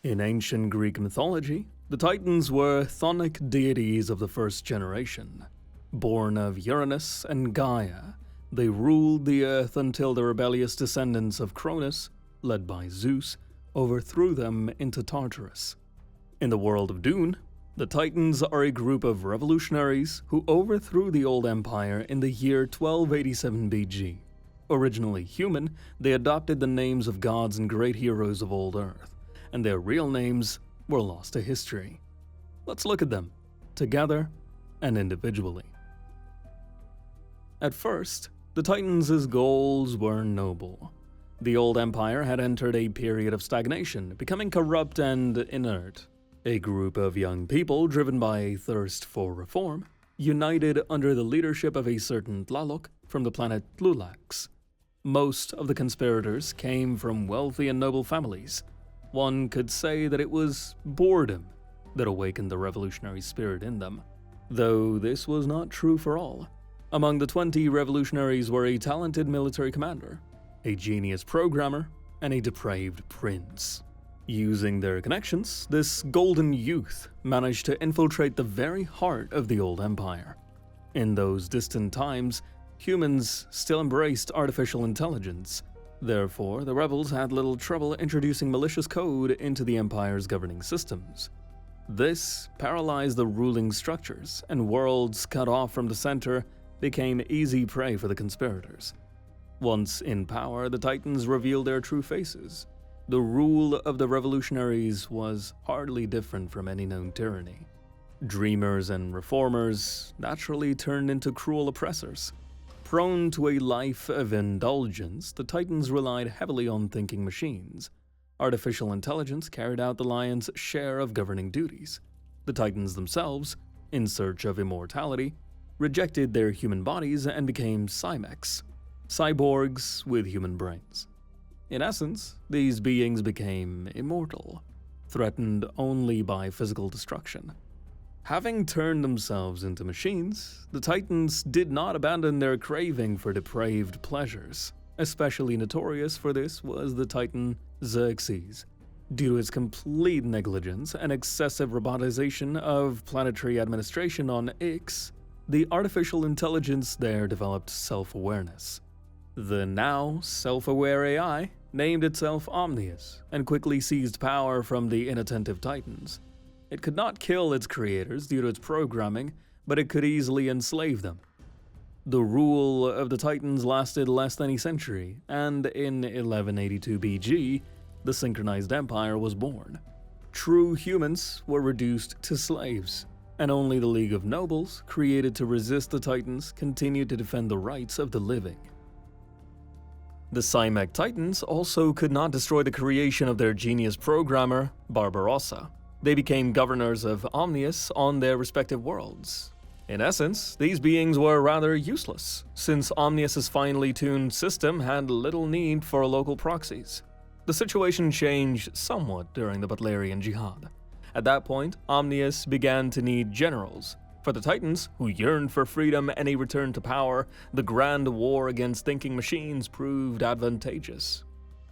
In ancient Greek mythology, the Titans were chthonic deities of the first generation. Born of Uranus and Gaia, they ruled the earth until the rebellious descendants of Cronus, led by Zeus, overthrew them into Tartarus. In the world of Dune, the Titans are a group of revolutionaries who overthrew the old empire in the year 1287 BG. Originally human, they adopted the names of gods and great heroes of old Earth, and their real names were lost to history. Let's look at them, together and individually. At first, the Titans' goals were noble. The old empire had entered a period of stagnation, becoming corrupt and inert. A group of young people driven by a thirst for reform, united under the leadership of a certain Tlalok from the planet Tlalok. Most of the conspirators came from wealthy and noble families. One could say that it was boredom that awakened the revolutionary spirit in them, though this was not true for all. Among the 20 revolutionaries were a talented military commander, a genius programmer, and a depraved prince. Using their connections, this golden youth managed to infiltrate the very heart of the old empire. In those distant times, humans still embraced artificial intelligence. Therefore, the rebels had little trouble introducing malicious code into the empire's governing systems. This paralyzed the ruling structures, and worlds cut off from the center became easy prey for the conspirators. Once in power, the Titans revealed their true faces. The rule of the revolutionaries was hardly different from any known tyranny. Dreamers and reformers naturally turned into cruel oppressors. Prone to a life of indulgence, the Titans relied heavily on thinking machines. Artificial intelligence carried out the lion's share of governing duties. The Titans themselves, in search of immortality, rejected their human bodies and became cymex, cyborgs with human brains. In essence, these beings became immortal, threatened only by physical destruction. Having turned themselves into machines, the Titans did not abandon their craving for depraved pleasures. Especially notorious for this was the Titan Xerxes. Due to his complete negligence and excessive robotization of planetary administration on Ix, the artificial intelligence there developed self-awareness. The now self-aware AI named itself Omnius and quickly seized power from the inattentive Titans. It could not kill its creators due to its programming, but it could easily enslave them. The rule of the Titans lasted less than a century, and in 1182 BG, the synchronized empire was born. True humans were reduced to slaves, and only the League of Nobles, created to resist the Titans, continued to defend the rights of the living. The Cymek Titans also could not destroy the creation of their genius programmer, Barbarossa. They became governors of Omnius on their respective worlds. In essence, these beings were rather useless, since Omnius's finely tuned system had little need for local proxies. The situation changed somewhat during the Butlerian Jihad. At that point, Omnius began to need generals. For the Titans, who yearned for freedom and a return to power, the grand war against thinking machines proved advantageous.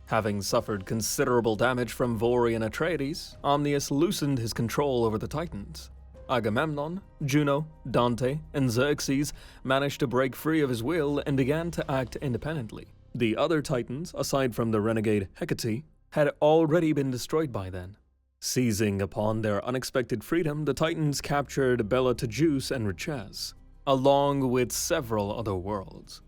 Having suffered considerable damage from Vori and Atreides, Omnius loosened his control over the Titans. Agamemnon, Juno, Dante, and Xerxes managed to break free of his will and began to act independently. The other Titans, aside from the renegade Hecate, had already been destroyed by then. Seizing upon their unexpected freedom, the Titans captured Betelgeuse and Riches, along with several other worlds.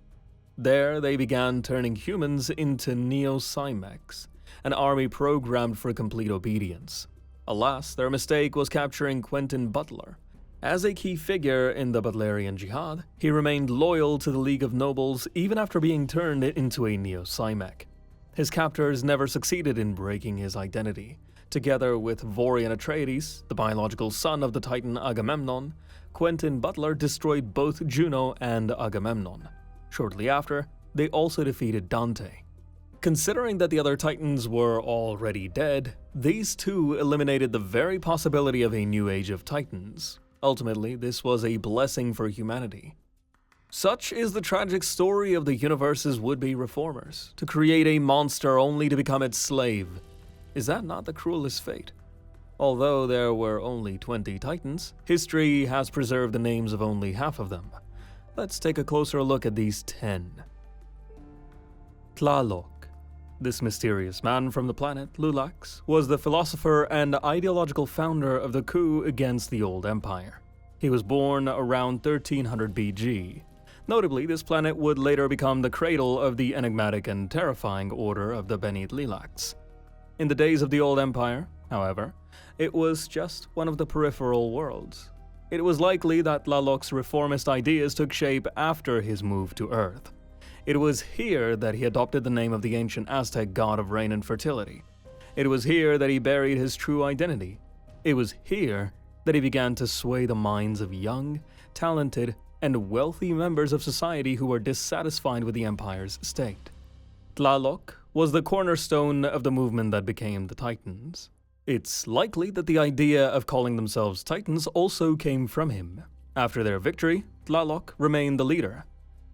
There, they began turning humans into Neo-Cymex, an army programmed for complete obedience. Alas, their mistake was capturing Quentin Butler. As a key figure in the Butlerian Jihad, he remained loyal to the League of Nobles even after being turned into a Neo-Cymek. His captors never succeeded in breaking his identity. Together with Vori and Atreides, the biological son of the Titan Agamemnon, Quentin Butler destroyed both Juno and Agamemnon. Shortly after, they also defeated Dante. Considering that the other Titans were already dead, these two eliminated the very possibility of a new age of Titans. Ultimately, this was a blessing for humanity. Such is the tragic story of the universe's would-be reformers, to create a monster only to become its slave. Is that not the cruelest fate? Although there were only 20 Titans, history has preserved the names of only half of them. Let's take a closer look at these 10. Tlalok. This mysterious man from the planet Lulax was the philosopher and ideological founder of the coup against the Old Empire. He was born around 1300 BG. Notably, this planet would later become the cradle of the enigmatic and terrifying order of the Beni Tlalok. In the days of the Old Empire, however, it was just one of the peripheral worlds. It was likely that Tlalok's reformist ideas took shape after his move to Earth. It was here that he adopted the name of the ancient Aztec god of rain and fertility. It was here that he buried his true identity. It was here that he began to sway the minds of young, talented, and wealthy members of society who were dissatisfied with the empire's state. Tlalok was the cornerstone of the movement that became the Titans. It's likely that the idea of calling themselves Titans also came from him. After their victory, Tlalok remained the leader.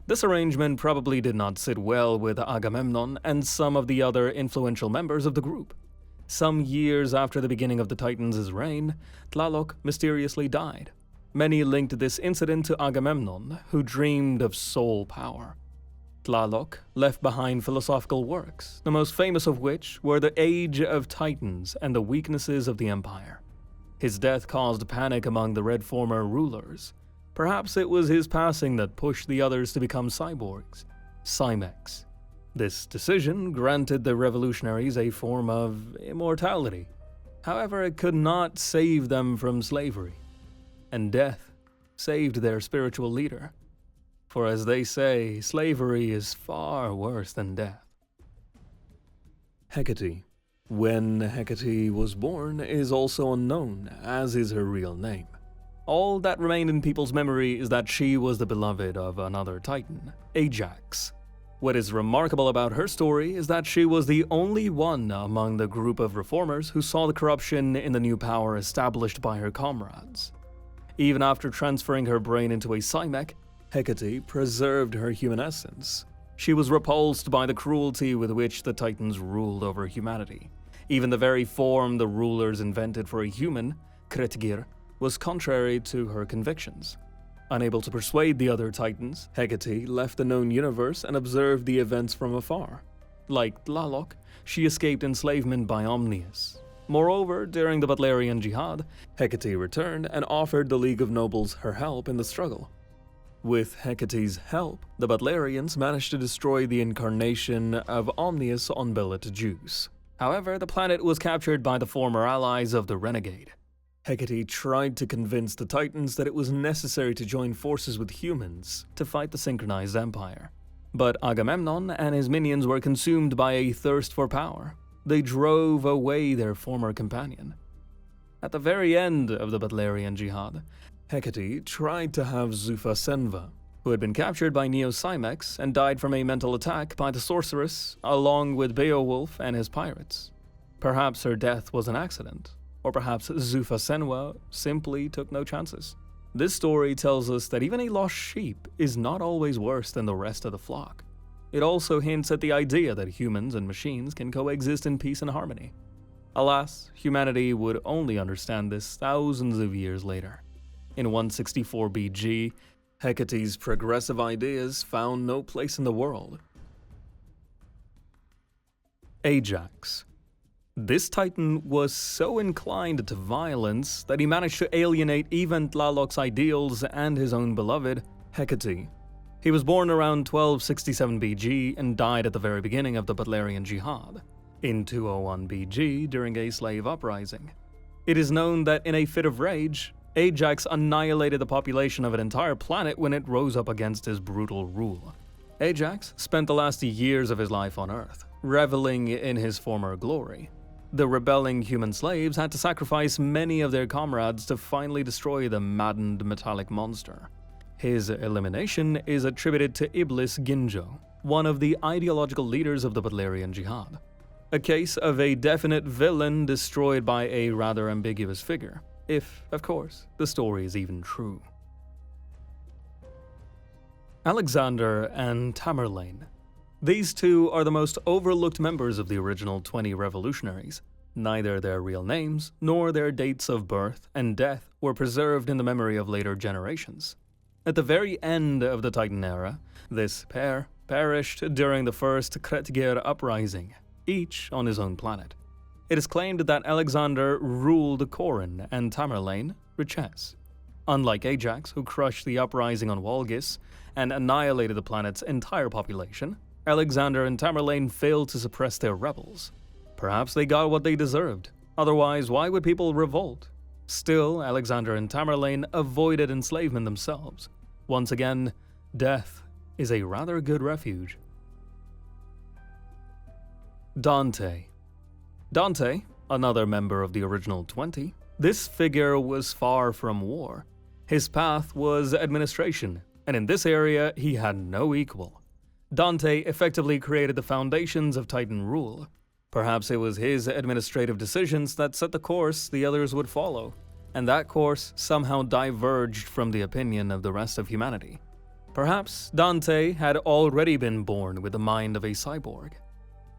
This arrangement probably did not sit well with Agamemnon and some of the other influential members of the group. Some years after the beginning of the Titans' reign, Tlalok mysteriously died. Many linked this incident to Agamemnon, who dreamed of soul power. Tlalok left behind philosophical works, the most famous of which were the Age of Titans and the Weaknesses of the Empire. His death caused panic among the Red former rulers. Perhaps it was his passing that pushed the others to become cyborgs, Cymex. This decision granted the revolutionaries a form of immortality. However, it could not save them from slavery. And death saved their spiritual leader. For as they say, slavery is far worse than death. Hecate. When Hecate was born is also unknown, as is her real name. All that remained in people's memory is that she was the beloved of another titan, Ajax. What is remarkable about her story is that she was the only one among the group of reformers who saw the corruption in the new power established by her comrades. Even after transferring her brain into a Cymek, Hecate preserved her human essence. She was repulsed by the cruelty with which the Titans ruled over humanity. Even the very form the rulers invented for a human, Kretgir, was contrary to her convictions. Unable to persuade the other Titans, Hecate left the known universe and observed the events from afar. Like Tlalok, she escaped enslavement by Omnius. Moreover, during the Butlerian Jihad, Hecate returned and offered the League of Nobles her help in the struggle. With Hecate's help, the Butlerians managed to destroy the incarnation of Omnius on Betelgeuse. However, the planet was captured by the former allies of the renegade. Hecate tried to convince the Titans that it was necessary to join forces with humans to fight the synchronized empire. But Agamemnon and his minions were consumed by a thirst for power. They drove away their former companion. At the very end of the Butlerian Jihad, Hecate tried to have Zufasenva, who had been captured by Neo-Cymex and died from a mental attack by the sorceress, along with Beowulf and his pirates. Perhaps her death was an accident, or perhaps Zufasenwa simply took no chances. This story tells us that even a lost sheep is not always worse than the rest of the flock. It also hints at the idea that humans and machines can coexist in peace and harmony. Alas, humanity would only understand this thousands of years later. In 164 BG, Hecate's progressive ideas found no place in the world. Ajax. This titan was so inclined to violence that he managed to alienate even Tlalok's ideals and his own beloved, Hecate. He was born around 1267 BG and died at the very beginning of the Butlerian Jihad, in 201 BG during a slave uprising. It is known that in a fit of rage, Ajax annihilated the population of an entire planet when it rose up against his brutal rule. Ajax spent the last years of his life on Earth, reveling in his former glory. The rebelling human slaves had to sacrifice many of their comrades to finally destroy the maddened metallic monster. His elimination is attributed to Iblis Ginjo, one of the ideological leaders of the Butlerian Jihad. A case of a definite villain destroyed by a rather ambiguous figure. If, of course, the story is even true. Alexander and Tamerlane. These two are the most overlooked members of the original 20 revolutionaries. Neither their real names nor their dates of birth and death were preserved in the memory of later generations. At the very end of the Titan era, this pair perished during the first Kretgir uprising, each on his own planet. It is claimed that Alexander ruled Corin and Tamerlane Riches. Unlike Ajax, who crushed the uprising on Walgis and annihilated the planet's entire population, Alexander and Tamerlane failed to suppress their rebels. Perhaps they got what they deserved. Otherwise, why would people revolt? Still, Alexander and Tamerlane avoided enslavement themselves. Once again, death is a rather good refuge. Dante. Dante, another member of the original 20, this figure was far from war. His path was administration, and in this area he had no equal. Dante effectively created the foundations of Titan rule. Perhaps it was his administrative decisions that set the course the others would follow, and that course somehow diverged from the opinion of the rest of humanity. Perhaps Dante had already been born with the mind of a cyborg.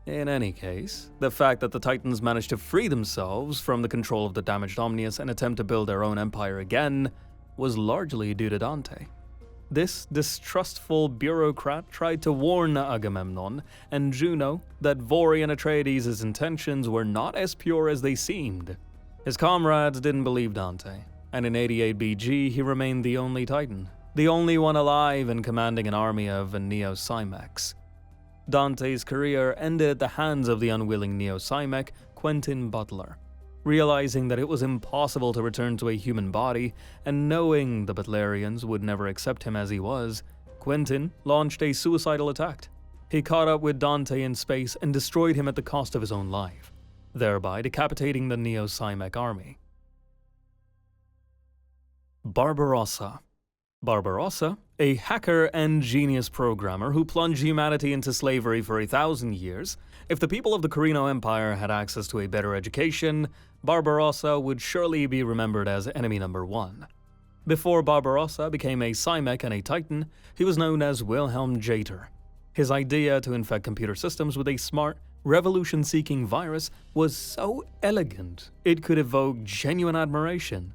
In any case, the fact that the Titans managed to free themselves from the control of the damaged Omnius and attempt to build their own empire again was largely due to Dante. This distrustful bureaucrat tried to warn Agamemnon and Juno that Vori and Atreides' intentions were not as pure as they seemed. His comrades didn't believe Dante, and in 88 BG he remained the only Titan, the only one alive and commanding an army of Neo-Cymex. Dante's career ended at the hands of the unwilling Neo-Cymek, Quentin Butler. Realizing that it was impossible to return to a human body, and knowing the Butlerians would never accept him as he was, Quentin launched a suicidal attack. He caught up with Dante in space and destroyed him at the cost of his own life, thereby decapitating the Neo-Cymek army. Barbarossa. Barbarossa, a hacker and genius programmer who plunged humanity into slavery for 1,000 years. If the people of the Carino Empire had access to a better education, Barbarossa would surely be remembered as enemy number one. Before Barbarossa became a Cymek and a Titan, he was known as Wilhelm Jater. His idea to infect computer systems with a smart, revolution-seeking virus was so elegant, it could evoke genuine admiration.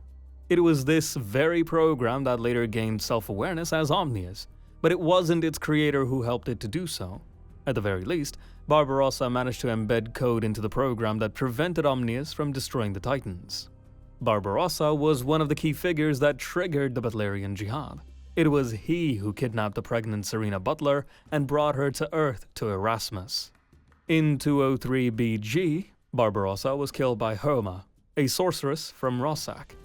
It was this very program that later gained self-awareness as Omnius, but it wasn't its creator who helped it to do so. At the very least, Barbarossa managed to embed code into the program that prevented Omnius from destroying the Titans. Barbarossa was one of the key figures that triggered the Butlerian Jihad. It was he who kidnapped the pregnant Serena Butler and brought her to Earth to Erasmus. In 203 BG, Barbarossa was killed by Herma, a sorceress from Rossack.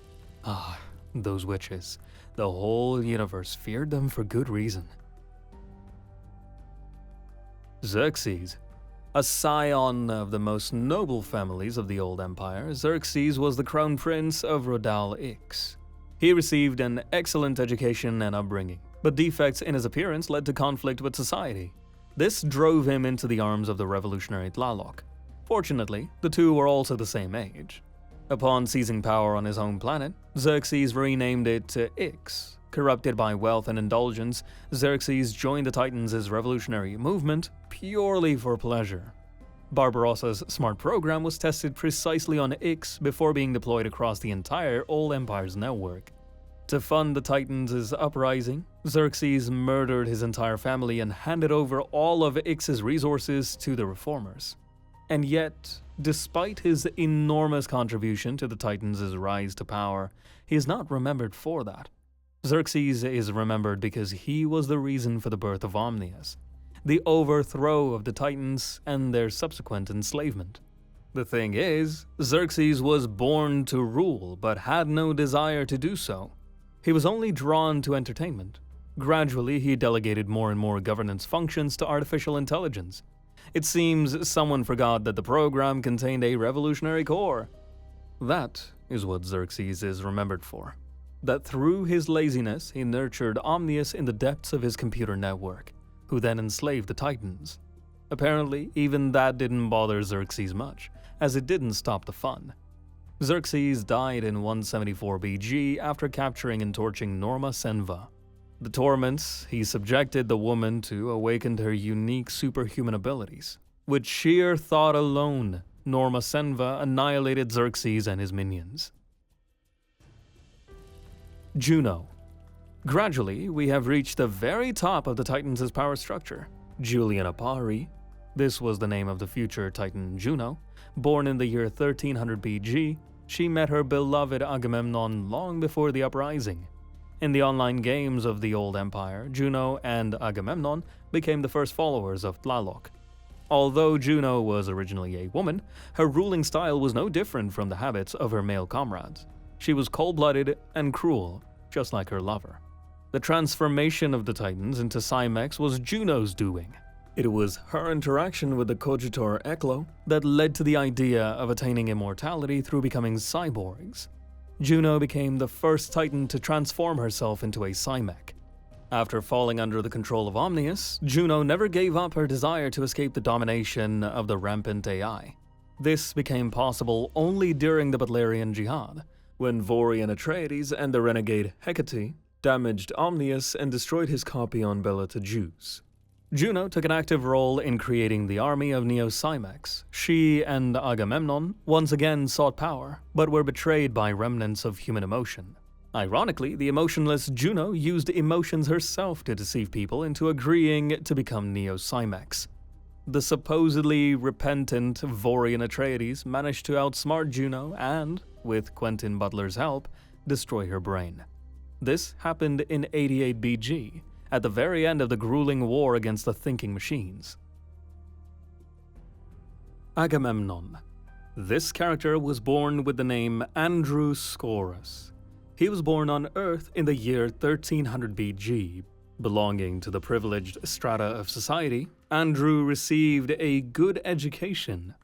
Ah, those witches. The whole universe feared them for good reason. Xerxes. A scion of the most noble families of the Old Empire, Xerxes was the crown prince of Rodal Ix. He received an excellent education and upbringing, but defects in his appearance led to conflict with society. This drove him into the arms of the revolutionary Tlalok. Fortunately, the two were also the same age. Upon seizing power on his home planet, Xerxes renamed it to Ix. Corrupted by wealth and indulgence, Xerxes joined the Titans' revolutionary movement purely for pleasure. Barbarossa's smart program was tested precisely on Ix before being deployed across the entire Old Empire's network. To fund the Titans' uprising, Xerxes murdered his entire family and handed over all of Ix's resources to the reformers. And yet, despite his enormous contribution to the Titans' rise to power, he is not remembered for that. Xerxes is remembered because he was the reason for the birth of Omnius, the overthrow of the Titans, and their subsequent enslavement. The thing is, Xerxes was born to rule, but had no desire to do so. He was only drawn to entertainment. Gradually, he delegated more and more governance functions to artificial intelligence. It seems someone forgot that the program contained a revolutionary core. That is what Xerxes is remembered for. That through his laziness, he nurtured Omnius in the depths of his computer network, who then enslaved the Titans. Apparently, even that didn't bother Xerxes much, as it didn't stop the fun. Xerxes died in 174 BG after capturing and torching Norma Senva. The torments he subjected the woman to awakened her unique superhuman abilities. With sheer thought alone, Norma Senva annihilated Xerxes and his minions. Juno. Gradually, we have reached the very top of the Titans' power structure. Julian Apari, this was the name of the future Titan Juno, born in the year 1300 BG, she met her beloved Agamemnon long before the uprising. In the online games of the Old Empire, Juno and Agamemnon became the first followers of Tlalok. Although Juno was originally a woman, her ruling style was no different from the habits of her male comrades. She was cold-blooded and cruel, just like her lover. The transformation of the Titans into Cymex was Juno's doing. It was her interaction with the Cogitor Eklo that led to the idea of attaining immortality through becoming cyborgs. Juno became the first Titan to transform herself into a Cymek. After falling under the control of Omnius, Juno never gave up her desire to escape the domination of the rampant AI. This became possible only during the Butlerian Jihad, when Vorian Atreides and the renegade Hecate damaged Omnius and destroyed his copy on Betelgeuse. Juno took an active role in creating the army of Neo-Cymex. She and Agamemnon once again sought power, but were betrayed by remnants of human emotion. Ironically, the emotionless Juno used emotions herself to deceive people into agreeing to become Neo-Cymex. The supposedly repentant Vorian Atreides managed to outsmart Juno and, with Quentin Butler's help, destroy her brain. This happened in 88 BG, at the very end of the grueling war against the thinking machines. Agamemnon. This character was born with the name Andrew Scorus. He was born on Earth in the year 1300 BG. Belonging to the privileged strata of society, Andrew received a good education.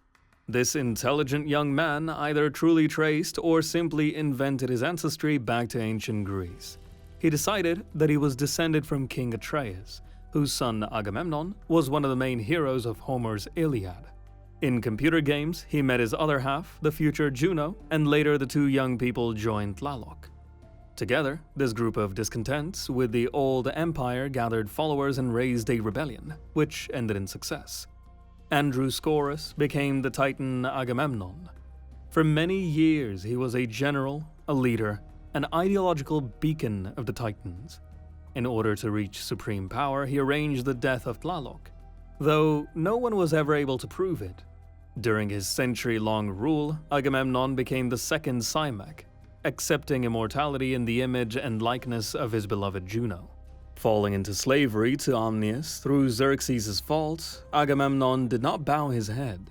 This intelligent young man either truly traced or simply invented his ancestry back to ancient Greece. He decided that he was descended from King Atreus, whose son Agamemnon was one of the main heroes of Homer's Iliad. In computer games, he met his other half, the future Juno, and later the two young people joined Tlalok. Together, this group of discontents with the old empire gathered followers and raised a rebellion, which ended in success. Andrew Scorus became the Titan Agamemnon. For many years, he was a general, a leader, an ideological beacon of the Titans. In order to reach supreme power, he arranged the death of Tlalok, though no one was ever able to prove it. During his century-long rule, Agamemnon became the second Cymek, accepting immortality in the image and likeness of his beloved Juno. Falling into slavery to Omnius through Xerxes' fault, Agamemnon did not bow his head.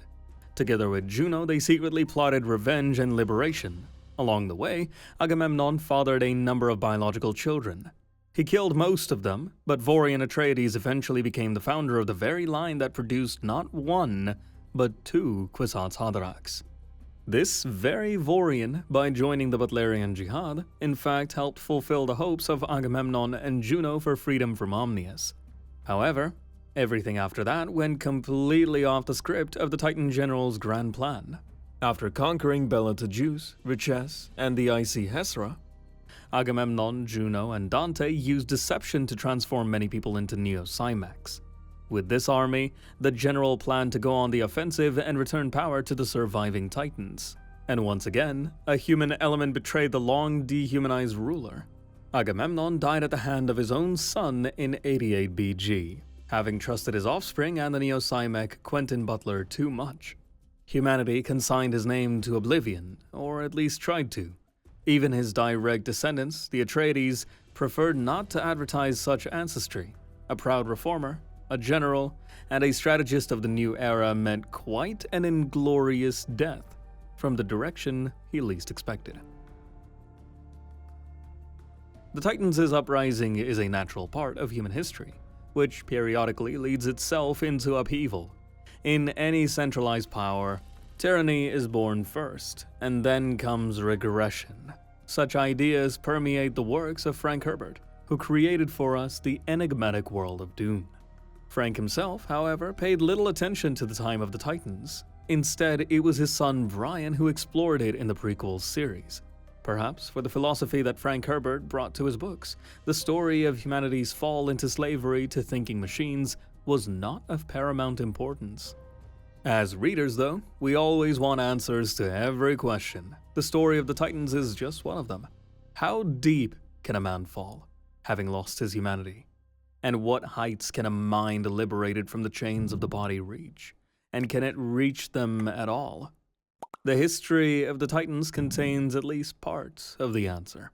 Together with Juno, they secretly plotted revenge and liberation. Along the way, Agamemnon fathered a number of biological children. He killed most of them, but Vorian Atreides eventually became the founder of the very line that produced not one, but two Kwisatz Haderachs. This very Vorian, by joining the Butlerian Jihad, in fact helped fulfill the hopes of Agamemnon and Juno for freedom from Omnius. However, everything after that went completely off the script of the Titan General's grand plan. After conquering Betelgeuse, Xerxes, and the icy Hesra, Agamemnon, Juno, and Dante used deception to transform many people into Neo-Cymex. With this army, the general planned to go on the offensive and return power to the surviving Titans. And once again, a human element betrayed the long dehumanized ruler. Agamemnon died at the hand of his own son in 88 BG, having trusted his offspring and the Neo-Cymek Quentin Butler too much. Humanity consigned his name to oblivion, or at least tried to. Even his direct descendants, the Atreides, preferred not to advertise such ancestry. A proud reformer, a general, and a strategist of the new era meant quite an inglorious death, from the direction he least expected. The Titans' uprising is a natural part of human history, which periodically leads itself into upheaval. In any centralized power, tyranny is born first, and then comes regression. Such ideas permeate the works of Frank Herbert, who created for us the enigmatic world of Dune. Frank himself, however, paid little attention to the time of the Titans. Instead, it was his son Brian who explored it in the prequel series. Perhaps for the philosophy that Frank Herbert brought to his books, the story of humanity's fall into slavery to thinking machines was not of paramount importance. As readers, though, we always want answers to every question. The story of the Titans is just one of them. How deep can a man fall, having lost his humanity? And what heights can a mind liberated from the chains of the body reach? And can it reach them at all? The history of the Titans contains at least part of the answer.